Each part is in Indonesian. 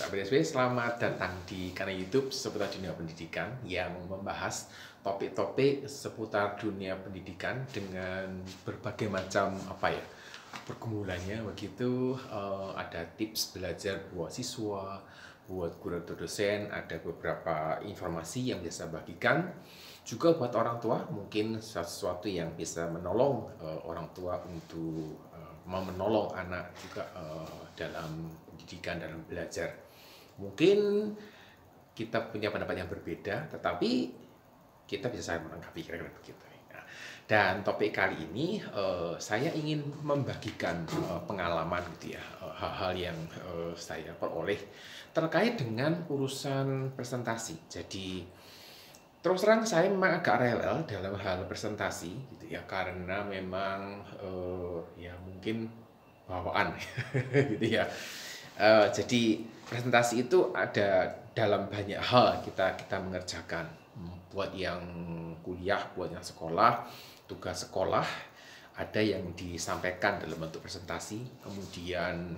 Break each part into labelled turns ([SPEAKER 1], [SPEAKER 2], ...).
[SPEAKER 1] Sahabat SW, selamat datang di kanal YouTube seputar dunia pendidikan yang membahas topik-topik seputar dunia pendidikan dengan berbagai macam pergumulannya. Begitu ada tips belajar buat siswa, buat guru atau dosen, ada beberapa informasi yang bisa bagikan. Juga buat orang tua, mungkin sesuatu yang bisa menolong orang tua untuk menolong anak juga dalam pendidikan, dalam belajar. Mungkin kita punya pendapat yang berbeda, tetapi kita bisa saling melengkapi, kira-kira begitu. Nah, dan topik kali ini saya ingin membagikan pengalaman gitu ya, hal-hal yang saya peroleh terkait dengan urusan presentasi. Jadi terus terang saya memang agak rewel dalam hal presentasi gitu ya, karena memang ya mungkin bawaan gitu ya. Jadi presentasi itu ada dalam banyak hal kita mengerjakan. Buat yang kuliah, buat yang sekolah, tugas sekolah, ada yang disampaikan dalam bentuk presentasi. Kemudian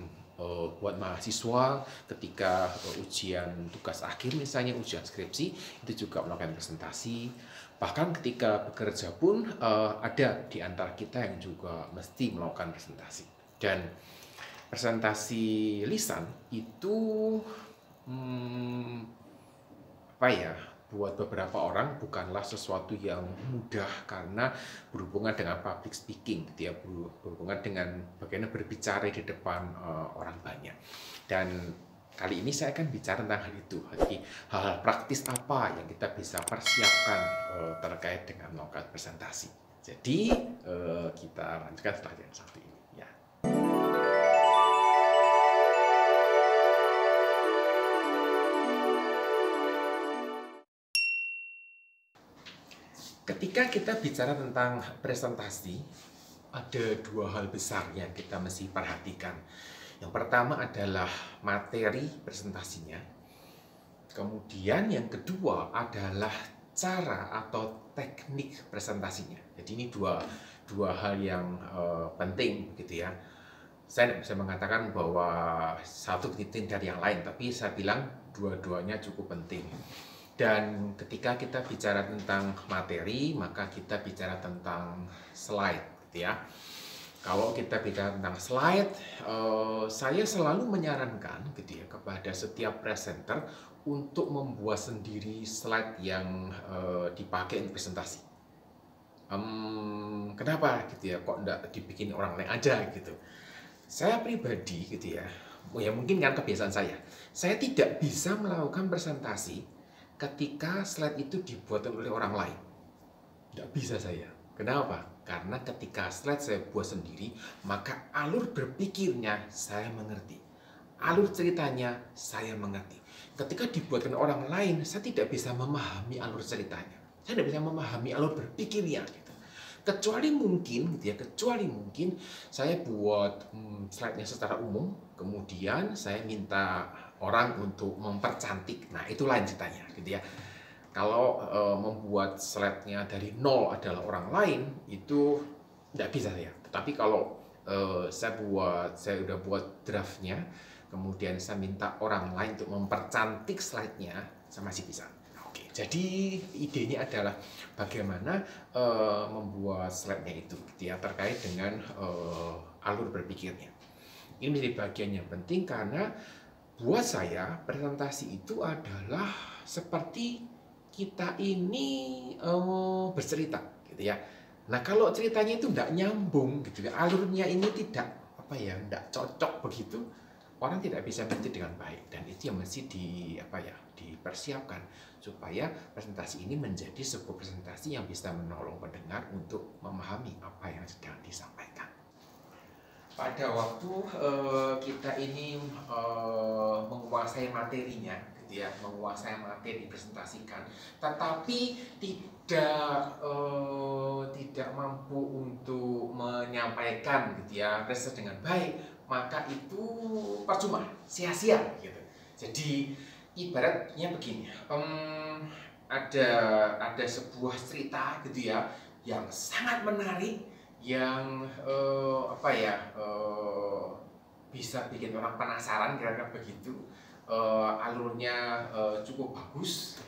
[SPEAKER 1] buat mahasiswa ketika ujian tugas akhir, misalnya ujian skripsi, itu juga melakukan presentasi. Bahkan ketika bekerja pun ada di antara kita yang juga mesti melakukan presentasi. Dan presentasi lisan itu buat beberapa orang bukanlah sesuatu yang mudah karena berhubungan dengan public speaking, gitu ya, berhubungan dengan bagaimana berbicara di depan orang banyak. Dan kali ini saya akan bicara tentang hal itu. Jadi hal-hal praktis apa yang kita bisa persiapkan terkait dengan melakukan presentasi. Jadi kita lanjutkan setelah yang satu ini. Ya. Ketika kita bicara tentang presentasi, ada dua hal besar yang kita mesti perhatikan. Yang pertama adalah materi presentasinya. Kemudian yang kedua adalah cara atau teknik presentasinya. Jadi ini dua hal yang penting gitu ya. Saya tidak bisa mengatakan bahwa satu penting dari yang lain, tapi saya bilang dua-duanya cukup penting. Dan ketika kita bicara tentang materi, maka kita bicara tentang slide, gitu ya. Kalau kita bicara tentang slide, saya selalu menyarankan, gitu ya, kepada setiap presenter untuk membuat sendiri slide yang dipakai untuk presentasi. Kenapa, gitu ya? Kok enggak dibikin orang lain aja, gitu? Saya pribadi, gitu ya, mungkin kan kebiasaan saya tidak bisa melakukan presentasi ketika slide itu dibuat oleh orang lain. Tidak bisa saya. Kenapa? Karena ketika slide saya buat sendiri, maka alur berpikirnya saya mengerti. Alur ceritanya saya mengerti. Ketika dibuatkan orang lain, saya tidak bisa memahami alur ceritanya. Saya tidak bisa memahami alur berpikirnya. Gitu. Kecuali mungkin saya buat slide-nya secara umum, kemudian saya minta orang untuk mempercantik. Nah, itu lain ceritanya, gitu ya. Kalau membuat slide-nya dari nol adalah orang lain, itu tidak bisa ya. Tetapi kalau saya udah buat draft-nya, kemudian saya minta orang lain untuk mempercantik slide-nya, saya masih bisa. Oke, jadi idenya adalah bagaimana membuat slide-nya itu, gitu ya, terkait dengan alur berpikirnya. Ini menjadi bagian yang penting karena buat saya, presentasi itu adalah seperti kita ini bercerita, gitu ya. Nah, kalau ceritanya itu tidak nyambung, gitu ya, alurnya ini tidak tidak cocok begitu, orang tidak bisa mengerti dengan baik. Dan itu yang mesti dipersiapkan supaya presentasi ini menjadi sebuah presentasi yang bisa menolong pendengar untuk memahami apa yang sedang disampaikan. Pada waktu kita ini menguasai materinya, gitu ya, menguasai materi dipresentasikan, tetapi tidak mampu untuk menyampaikan, gitu ya, presentasi dengan baik, maka itu percuma, sia-sia, gitu. Jadi ibaratnya begini, ada sebuah cerita, gitu ya, yang sangat menarik, yang bisa bikin orang penasaran, kira-kira begitu. alurnya cukup bagus,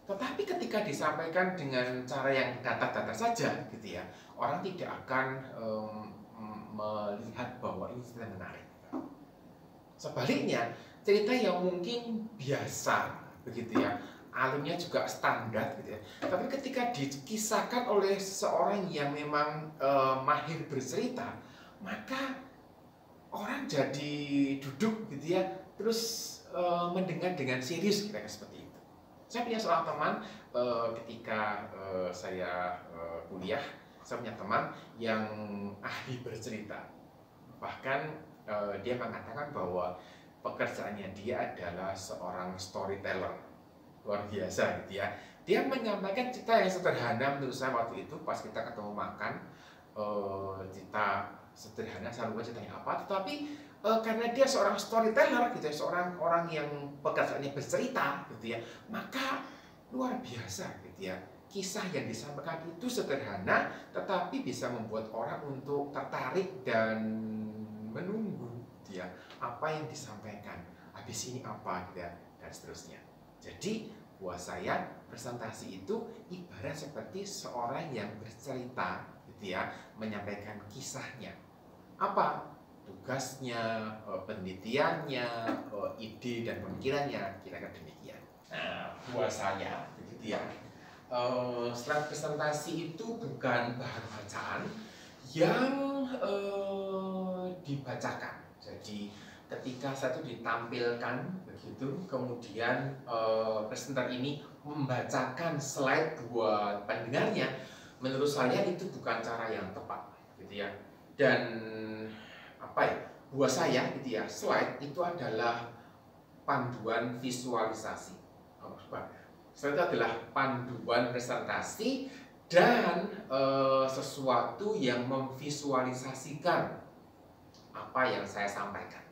[SPEAKER 1] tetapi ketika disampaikan dengan cara yang datar-datar saja, gitu ya, orang tidak akan melihat bahwa ini cerita menarik. Sebaliknya, cerita yang mungkin biasa, begitu ya, alurnya juga standar, gitu ya, tapi ketika dikisahkan oleh seseorang yang memang mahir bercerita, maka orang jadi duduk, gitu ya, terus mendengar dengan serius, kira-kira seperti itu. Saya punya seorang teman ketika saya kuliah, saya punya teman yang ahli bercerita. Bahkan dia mengatakan bahwa pekerjaannya dia adalah seorang storyteller. Luar biasa, gitu ya. Dia menyampaikan cerita yang sederhana menurut saya waktu itu pas kita ketemu makan, cerita sederhana, saya lupa ceritanya apa, tetapi karena dia seorang storyteller, gitu ya, seorang orang yang pekerjaannya bercerita, gitu ya, maka luar biasa, gitu ya. Kisah yang disampaikan itu sederhana, tetapi bisa membuat orang untuk tertarik dan menunggu, gitu ya, apa yang disampaikan. Habis ini apa, gitu ya, dan seterusnya. Jadi buat saya presentasi itu ibarat seperti seorang yang bercerita, gitu ya, menyampaikan kisahnya. Apa tugasnya, penelitiannya, ide dan pemikirannya, kira-kira demikian. Nah, buat saya, begitu ya, slide presentasi itu bukan bahan bacaan yang dibacakan. Jadi ketika saya itu ditampilkan begitu, kemudian presenter ini membacakan slide buat pendengarnya, menurut saya itu bukan cara yang tepat, gitu ya. Dan apa ya, buat saya, gitu ya, slide itu adalah panduan visualisasi. Slide itu adalah panduan presentasi dan sesuatu yang memvisualisasikan apa yang saya sampaikan.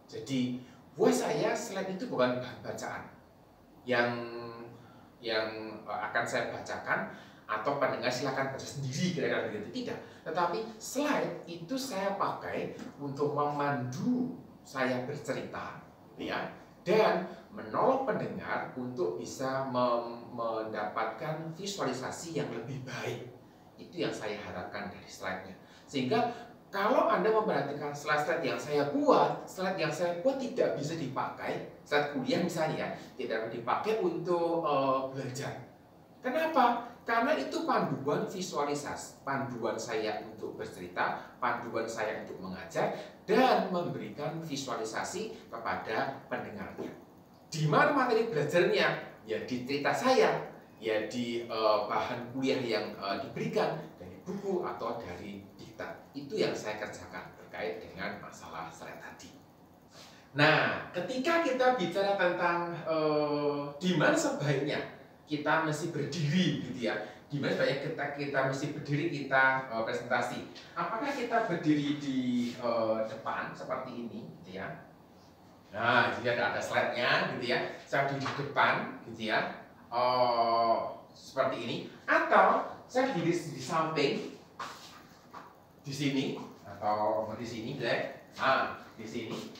[SPEAKER 1] Jadi buat saya slide itu bukan bahan bacaan yang akan saya bacakan atau pendengar silakan baca sendiri, kira-kira begitu. Tidak, tetapi slide itu saya pakai untuk memandu saya bercerita, ya, dan menolong pendengar untuk bisa mendapatkan visualisasi yang lebih baik. Itu yang saya harapkan dari slide-nya. Sehingga kalau Anda memperhatikan slide-slide yang saya buat, tidak bisa dipakai, slide kuliah misalnya, tidak dipakai untuk belajar. Kenapa? Karena itu panduan visualisasi, panduan saya untuk bercerita, panduan saya untuk mengajar, dan memberikan visualisasi kepada pendengarnya. Di mana materi belajarnya? Ya di cerita saya, ya di bahan kuliah yang diberikan dari buku atau dari diktat. Itu yang saya kerjakan terkait dengan masalah slide tadi. Nah, ketika kita bicara tentang di mana sebaiknya kita mesti berdiri, gitu ya. Gimana sebaiknya kita mesti berdiri, kita presentasi. Apakah kita berdiri di depan seperti ini, gitu ya? Nah, jadi ada slide-nya, gitu ya. Saya berdiri di depan, gitu ya. Seperti ini. Atau saya berdiri di samping, di sini, atau di sini, nah, di sini.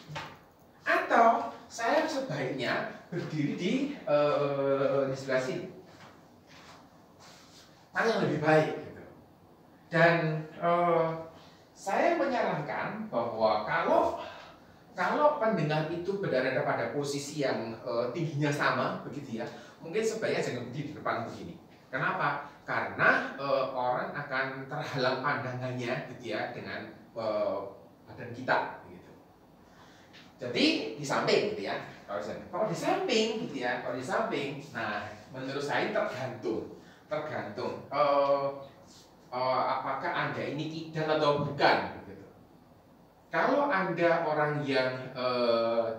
[SPEAKER 1] Atau saya sebaiknya berdiri di sebelah sini. Mana yang lebih baik, gitu. Dan saya menyarankan bahwa kalau pendengar itu berada pada posisi yang tingginya sama, begitu ya, mungkin sebaiknya jangan berdiri di depan begini. Kenapa? Karena orang akan terhalang pandangannya, gitu ya, dengan badan kita, gitu. Jadi di samping, gitu ya. Kalau di samping, gitu ya, nah, menurut saya tergantung apakah Anda ini kidal atau bukan, gitu. Kalau Anda orang yang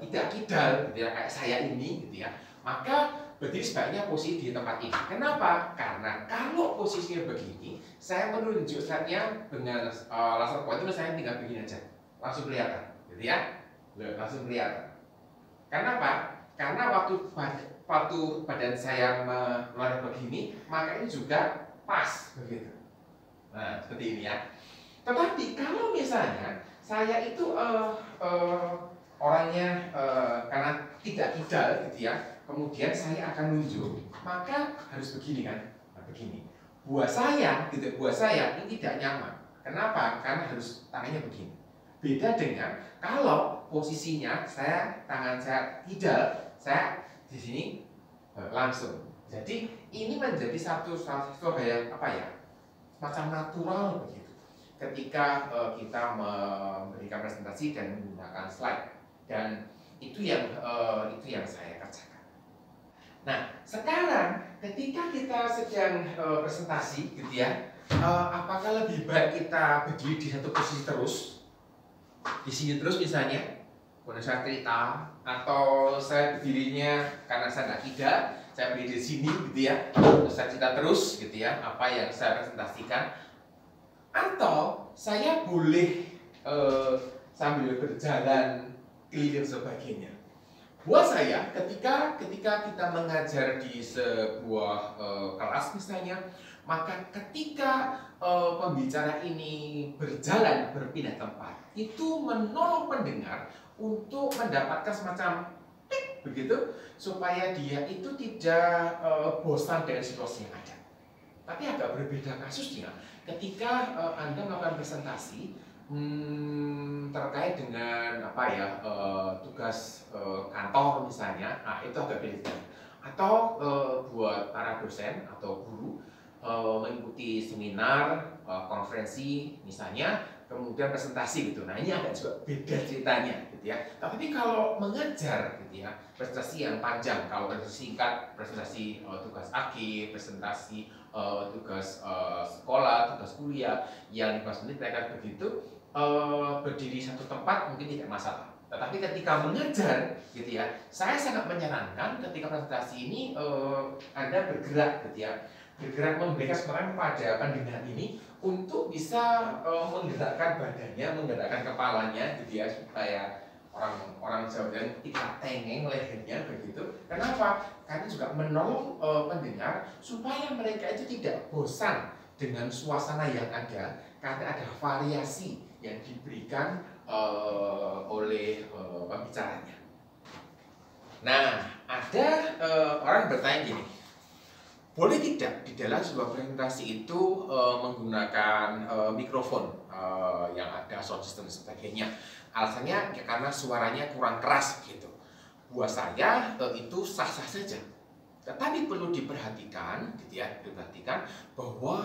[SPEAKER 1] tidak kidal, gitu ya, kayak saya ini, gitu ya, maka berdiri sebaiknya posisi di tempat ini. Kenapa? Karena kalau posisinya begini, saya menunjuk slide-nya dengan laser pointer, saya tinggal begini aja, langsung kelihatan, gitu ya. Langsung kelihatan. Kenapa? Karena waktu badan saya melari begini, maka ini juga pas, begitu. Nah, seperti ini ya. Tetapi kalau misalnya saya itu orangnya karena tidak kidal gitu ya, kemudian saya akan nunjuk, maka harus begini kan, nah, begini. Buat saya gitu, buat saya ini tidak nyaman. Kenapa? Karena harus tangannya begini. Beda dengan kalau posisinya tangan saya kidal, saya di sini langsung. Jadi ini menjadi satu hal yang apa ya, macam natural begitu. Ketika kita memberikan presentasi dan menggunakan slide, dan itu yang saya kerjakan. Nah, sekarang ketika kita sedang presentasi, gitu ya, apakah lebih baik kita berdiri di satu posisi terus, di sini terus misalnya, kemudian saya cerita, atau saya berdirinya karena saya tidak kidal, saya berdiri di sini, gitu ya, terus saya cerita terus, gitu ya, apa yang saya presentasikan, atau saya boleh sambil berjalan keliling sebagainya. Buat saya, ketika kita mengajar di sebuah kelas misalnya, maka ketika pembicara ini berjalan berpindah tempat, itu menolong pendengar untuk mendapatkan semacam begitu, supaya dia itu tidak bosan dengan situasi yang ada. Tapi agak berbeda kasusnya ketika Anda melakukan presentasi terkait dengan apa ya, tugas kantor misalnya, nah itu agak beda. Atau buat para dosen atau guru mengikuti seminar, konferensi misalnya, kemudian presentasi gitu. Nah ini agak juga beda ceritanya gitu ya. Tapi kalau mengajar gitu ya, presentasi yang panjang, kalau presentasi singkat, presentasi tugas akhir, presentasi tugas sekolah, tugas kuliah yang 15 menit mereka begitu, berdiri satu tempat mungkin tidak masalah. Tetapi ketika mengajar gitu ya, saya sangat menyarankan ketika presentasi ini Anda bergerak gitu ya, bergerak memberikan semangat kepada pendengar ini untuk bisa menggerakkan badannya, menggerakkan kepalanya gitu ya, supaya orang Jawa tidak tengeng lehernya begitu. Kenapa? Karena juga menolong pendengar supaya mereka itu tidak bosan dengan suasana yang ada, karena ada variasi yang diberikan oleh pembicaranya. Nah, ada orang bertanya gini, boleh tidak di dalam sebuah presentasi itu menggunakan mikrofon yang ada sound system dan sebagainya? Alasannya ya karena suaranya kurang keras gitu. Buat saya itu sah-sah saja. Tetapi perlu diperhatikan, gitu ya, diperhatikan bahwa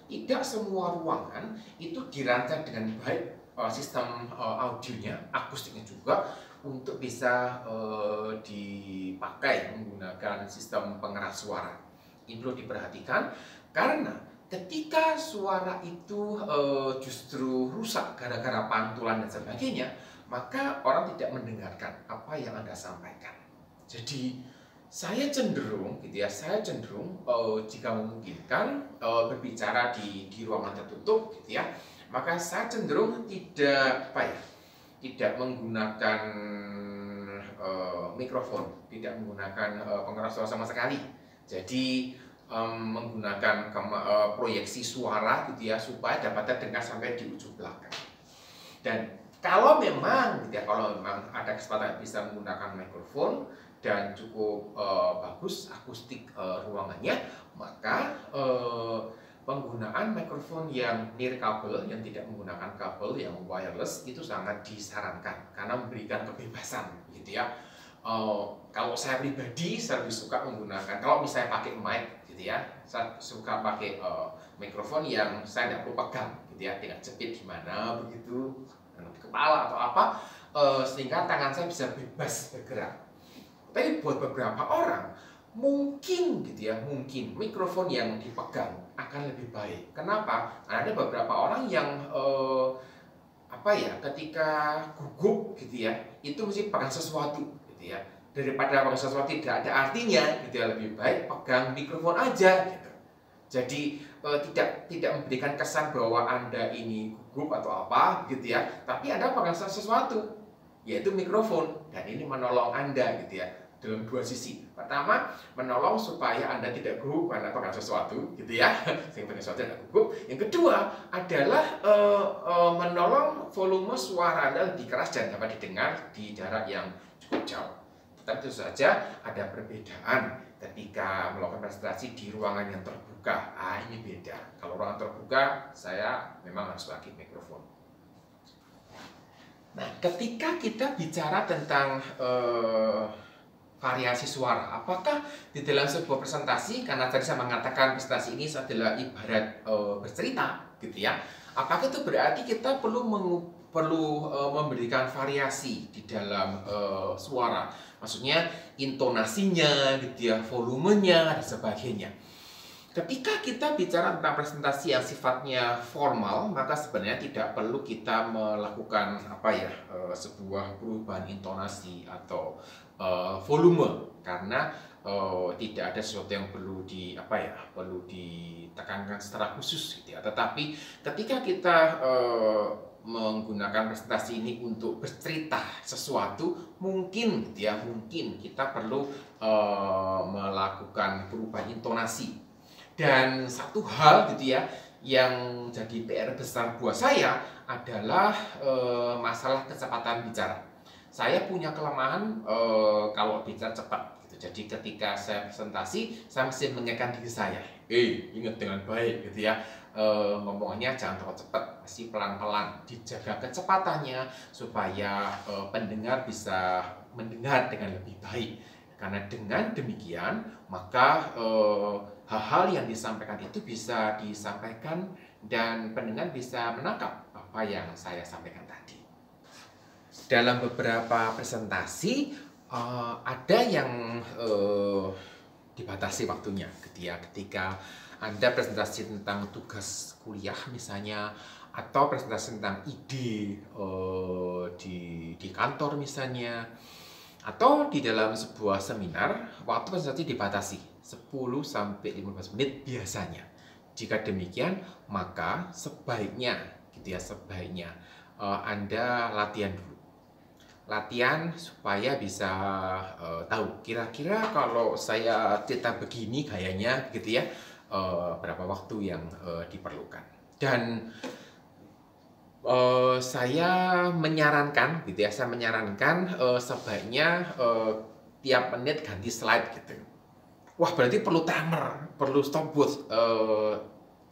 [SPEAKER 1] tidak semua ruangan itu dirancang dengan baik sistem audionya, akustiknya juga untuk bisa dipakai menggunakan sistem pengeras suara. Ini perlu diperhatikan karena ketika suara itu justru rusak gara-gara pantulan dan sebagainya, maka orang tidak mendengarkan apa yang Anda sampaikan. Jadi saya cenderung, gitu ya, jika memungkinkan berbicara di ruangan tertutup, gitu ya, maka saya cenderung tidak menggunakan mikrofon, tidak menggunakan pengeras suara sama sekali. Jadi menggunakan proyeksi suara, gitu ya, supaya dapat terdengar sampai di ujung belakang. Dan kalau memang ada kesempatan bisa menggunakan mikrofon dan cukup bagus akustik ruangannya, maka penggunaan mikrofon yang nirkabel, yang tidak menggunakan kabel, yang wireless, itu sangat disarankan karena memberikan kebebasan, gitu ya. Kalau saya pribadi, saya lebih suka menggunakan, kalau misalnya pakai mic, gitu ya, saya suka pakai mikrofon yang saya tidak perlu pegang, gitu ya, tinggal jepit gimana begitu, di kepala atau apa, sehingga tangan saya bisa bebas bergerak. Tapi buat beberapa orang mungkin, gitu ya, mungkin mikrofon yang dipegang akan lebih baik. Kenapa? Karena ada beberapa orang yang ketika gugup, gitu ya, itu mesti pegang sesuatu, gitu ya. Daripada pegang sesuatu tidak ada artinya, gitu ya, lebih baik pegang mikrofon aja, gitu. Jadi tidak memberikan kesan bahwa Anda ini gugup atau apa, gitu ya, tapi Anda pegang sesuatu, yaitu mikrofon, dan ini menolong Anda, gitu ya, dalam dua sisi. Pertama, menolong supaya Anda tidak gugup karena pegang sesuatu, gitu ya, sehingga pegang sesuatu tidak gugup. Yang kedua adalah menolong volume suara Anda lebih keras dan dapat didengar di jarak yang cukup cukup jauh. Tetapi tentu saja ada perbedaan ketika melakukan presentasi di ruangan yang terbuka. Ini beda. Kalau ruangan terbuka, saya memang harus pakai mikrofon. Nah, ketika kita bicara tentang variasi suara, apakah di dalam sebuah presentasi, karena tadi saya mengatakan presentasi ini adalah ibarat bercerita, gitu ya. Apakah itu berarti kita perlu memberikan variasi di dalam suara? Maksudnya intonasinya, gitu ya, volumenya, dan sebagainya. Ketika kita bicara tentang presentasi yang sifatnya formal, maka sebenarnya tidak perlu kita melakukan sebuah perubahan intonasi atau volume, karena tidak ada sesuatu yang perlu ditekankan secara khusus, gitu ya. Tetapi ketika kita menggunakan presentasi ini untuk bercerita sesuatu, mungkin kita perlu melakukan perubahan intonasi. Dan satu hal yang jadi PR besar buat saya adalah masalah kecepatan bicara. Saya punya kelemahan kalau bicara cepat. Jadi ketika saya presentasi, saya mesti mengingatkan diri saya, ingat dengan baik, ngomongnya jangan terlalu cepat, masih pelan-pelan, dijaga kecepatannya supaya pendengar bisa mendengar dengan lebih baik. Karena dengan demikian, maka hal-hal yang disampaikan itu bisa disampaikan dan pendengar bisa menangkap apa yang saya sampaikan tadi. Dalam beberapa presentasi, ada yang dibatasi waktunya, ketika Anda presentasi tentang tugas kuliah misalnya, atau presentasi tentang ide di kantor misalnya, atau di dalam sebuah seminar, waktu presentasi dibatasi 10-15 menit biasanya. Jika demikian, maka sebaiknya Anda latihan dulu. Latihan supaya bisa tahu kira-kira kalau saya cerita begini gayanya, berapa waktu yang diperlukan. Dan saya menyarankan, sebaiknya tiap menit ganti slide, gitu. Wah, berarti perlu timer, perlu stopwatch.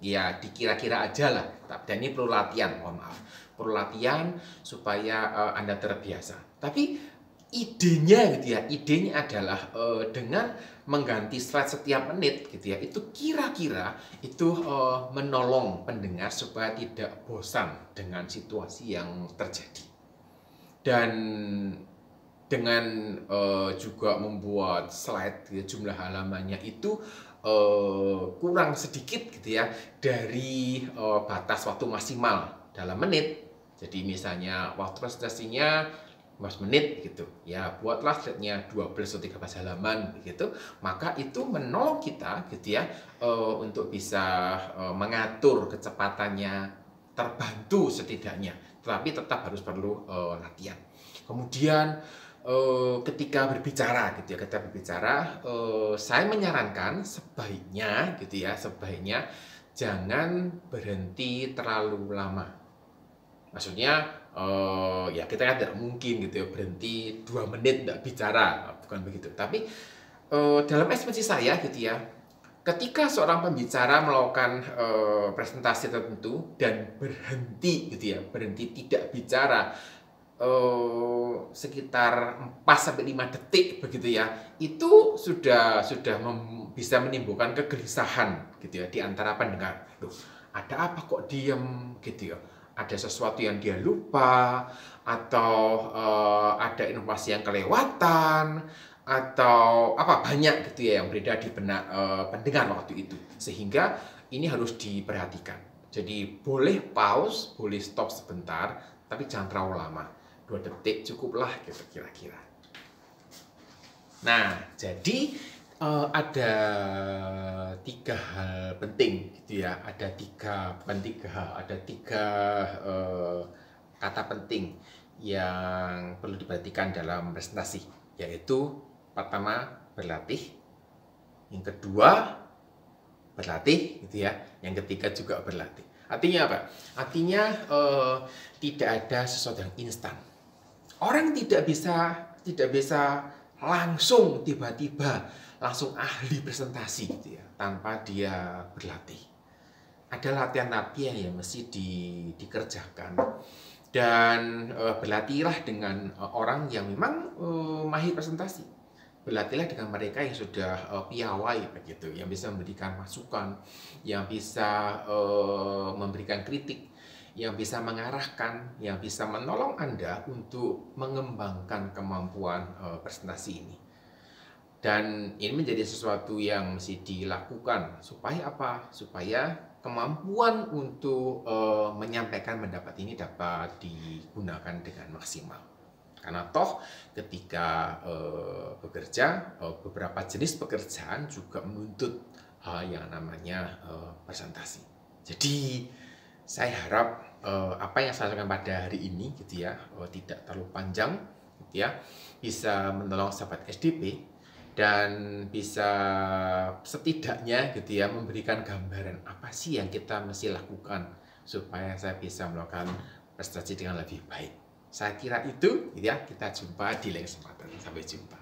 [SPEAKER 1] Ya, dikira-kira aja lah. Dan ini perlu latihan, mohon maaf. Perlu latihan supaya Anda terbiasa. Tapi idenya, idenya adalah dengan mengganti slide setiap menit, itu kira-kira itu menolong pendengar supaya tidak bosan dengan situasi yang terjadi. Dan dengan juga membuat slide, jumlah halamannya itu kurang sedikit, dari batas waktu maksimal dalam menit. Jadi misalnya waktu presentasinya 15 menit, ya buatlah slide-nya 12 atau 13 halaman, maka itu menolong kita, untuk bisa mengatur kecepatannya, terbantu setidaknya, tetapi tetap harus perlu latihan. Kemudian ketika berbicara, saya menyarankan sebaiknya, jangan berhenti terlalu lama. Maksudnya ya kita kan tidak mungkin berhenti 2 menit tidak bicara, bukan begitu. Tapi dalam ekspresi saya, ketika seorang pembicara melakukan presentasi tertentu dan berhenti, berhenti tidak bicara sekitar 4-5 detik, itu sudah bisa menimbulkan kegelisahan, di antara pendengar. Loh, ada apa kok diem, ada sesuatu yang dia lupa, atau ada informasi yang kelewatan, atau banyak yang beredar di benak pendengar waktu itu, sehingga ini harus diperhatikan. Jadi boleh pause, boleh stop sebentar, tapi jangan terlalu lama. 2 detik cukuplah, kira-kira. Nah, jadi ada 3 hal penting, ada 3 kata penting yang perlu diperhatikan dalam presentasi, yaitu pertama berlatih, yang kedua berlatih, yang ketiga juga berlatih. Artinya apa? Artinya tidak ada sesuatu yang instan. Orang tidak bisa tidak bisa langsung tiba-tiba langsung ahli presentasi gitu ya, tanpa dia berlatih. Ada latihan-latihan yang mesti dikerjakan, dan berlatihlah dengan orang yang memang mahir presentasi. Berlatihlah dengan mereka yang sudah piawai begitu, yang bisa memberikan masukan, yang bisa memberikan kritik, yang bisa mengarahkan, yang bisa menolong Anda untuk mengembangkan kemampuan presentasi ini. Dan ini menjadi sesuatu yang mesti dilakukan supaya apa? Supaya kemampuan untuk menyampaikan pendapat ini dapat digunakan dengan maksimal. Karena toh ketika bekerja, beberapa jenis pekerjaan juga menuntut hal yang namanya presentasi. Jadi saya harap apa yang saya sampaikan pada hari ini gitu ya, tidak terlalu panjang gitu ya, bisa menolong sahabat SDP dan bisa setidaknya gitu ya memberikan gambaran apa sih yang kita mesti lakukan supaya saya bisa melakukan prestasi dengan lebih baik. Saya kira itu gitu ya, kita jumpa di lain kesempatan. Sampai jumpa.